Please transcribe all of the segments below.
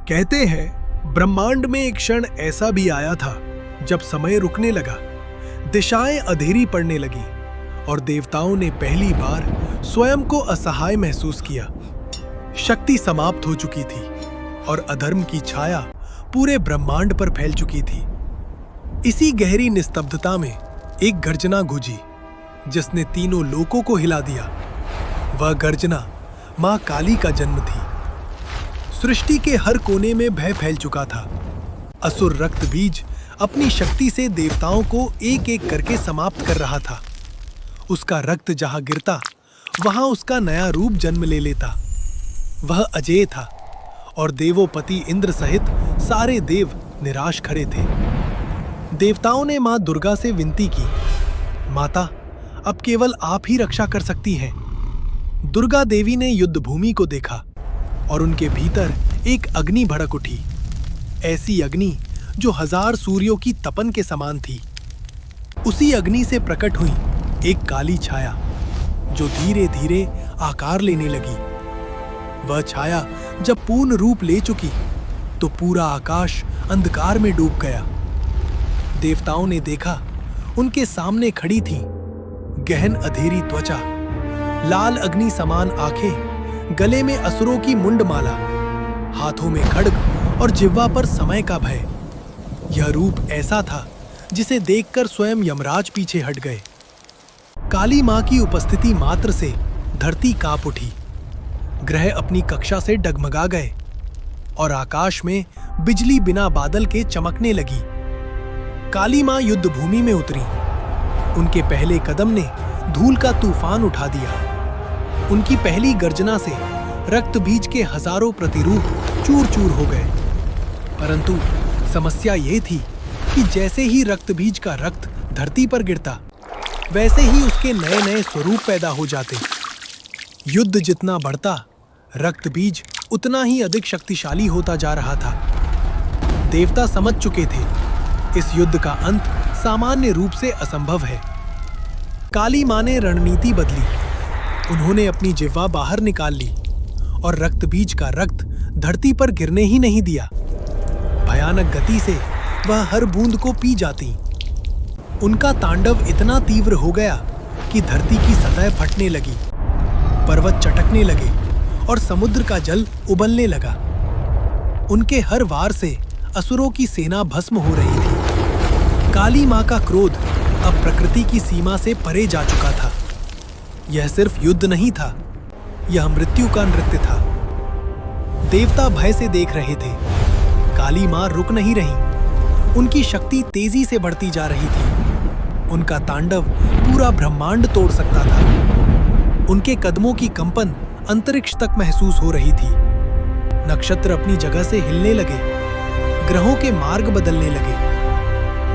कहते हैं ब्रह्मांड में एक क्षण ऐसा भी आया था जब समय रुकने लगा, दिशाएं अंधेरी पड़ने लगी और देवताओं ने पहली बार स्वयं को असहाय महसूस किया। शक्ति समाप्त हो चुकी थी और अधर्म की छाया पूरे ब्रह्मांड पर फैल चुकी थी। इसी गहरी निस्तब्धता में एक गर्जना गूंजी जिसने तीनों लोकों को हिला दिया। वह गर्जना मां काली का जन्म थी। सृष्टि के हर कोने में भय फैल चुका था। असुर रक्त बीज अपनी शक्ति से देवताओं को एक एक करके समाप्त कर रहा था। उसका रक्त जहां गिरता वहां उसका नया रूप जन्म ले लेता। वह अजेय था और देवोपति इंद्र सहित सारे देव निराश खड़े थे। देवताओं ने मां दुर्गा से विनती की, माता, अब केवल आप ही रक्षा कर सकती हैं। दुर्गा देवी ने युद्ध भूमि को देखा और उनके भीतर एक अग्नि भड़क उठी, ऐसी अग्नि जो 1000 सूर्यों की तपन के समान थी। उसी अग्नि से प्रकट हुई एक काली छाया जो धीरे धीरे आकार लेने लगी। वह छाया जब पूर्ण रूप ले चुकी तो पूरा आकाश अंधकार में डूब गया। देवताओं ने देखा, उनके सामने खड़ी थी गहन अधेरी त्वचा, लाल अग्नि समान आंखें, गले में असुरों की मुंडमाला, हाथों में खड्ग और जिह्वा पर समय का भय। यह रूप ऐसा था जिसे देखकर स्वयं यमराज पीछे हट गए। काली मां की उपस्थिति मात्र से धरती कांप उठी, ग्रह अपनी कक्षा से डगमगा गए और आकाश में बिजली बिना बादल के चमकने लगी। काली मां युद्ध भूमि में उतरी। उनके पहले कदम ने धूल का तूफान उठा दिया। उनकी पहली गर्जना से रक्त बीज के हजारों प्रतिरूप चूर चूर हो गए। परंतु समस्या ये थी कि जैसे ही रक्त बीज का रक्त धरती पर गिरता, वैसे ही उसके नए नए स्वरूप पैदा हो जाते। युद्ध जितना बढ़ता, रक्त बीज उतना ही अधिक शक्तिशाली होता जा रहा था। देवता समझ चुके थे, इस युद्ध का अंत सामान्य रूप से असंभव है। काली मां ने रणनीति बदली। उन्होंने अपनी जिह्वा बाहर निकाल ली और रक्त बीज का रक्त धरती पर गिरने ही नहीं दिया। भयानक गति से वह हर बूंद को पी जाती। उनका तांडव इतना तीव्र हो गया कि धरती की सतह फटने लगी, पर्वत चटकने लगे और समुद्र का जल उबलने लगा। उनके हर वार से असुरों की सेना भस्म हो रही थी। काली मां का क्रोध अब प्रकृति की सीमा से परे जा चुका था। यह सिर्फ युद्ध नहीं था, यह मृत्यु का नृत्य था। देवता भय से देख रहे थे। काली मां रुक नहीं रही। उनकी शक्ति तेजी से बढ़ती जा रही थी। उनका तांडव पूरा ब्रह्मांड तोड़ सकता था। उनके कदमों की कंपन अंतरिक्ष तक महसूस हो रही थी। नक्षत्र अपनी जगह से हिलने लगे, ग्रहों के मार्ग बदलने लगे।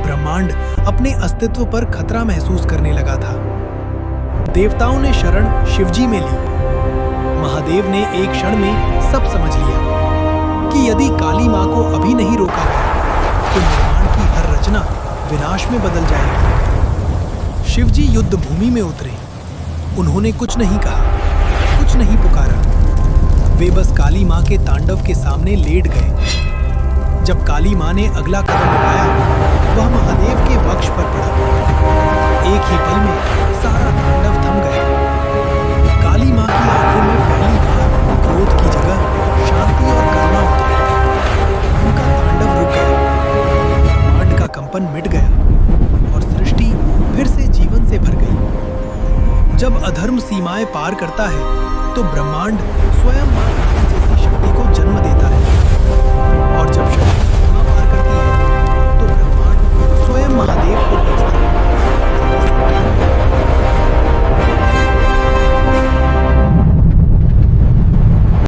ब्रह्मांड अपने अस्तित्व पर खतरा महसूस करने लगा था। देवताओं ने शरण शिवजी में ली। महादेव ने एक क्षण में सब समझ लिया कि यदि काली मां को अभी नहीं रोका गया तो निर्माण की हर रचना विनाश में बदल जाएगी। शिवजी युद्ध भूमि में उतरे। उन्होंने कुछ नहीं कहा, कुछ नहीं पुकारा। वे बस काली मां के तांडव के सामने लेट गए। जब काली मां ने अगला कदम उठाया, वह महादेव के वक्ष पर पड़ा। एक ही पल में सारा तांडव थम गया। काली मां की आंखों में पहली बार क्रोध की जगह शांति और करुणा उतरी। उनका तांडव रुक गया। ब्रह्मांड का कंपन मिट गया और सृष्टि फिर से जीवन से भर गई। जब अधर्म सीमाएं पार करता है तो ब्रह्मांड स्वयं मां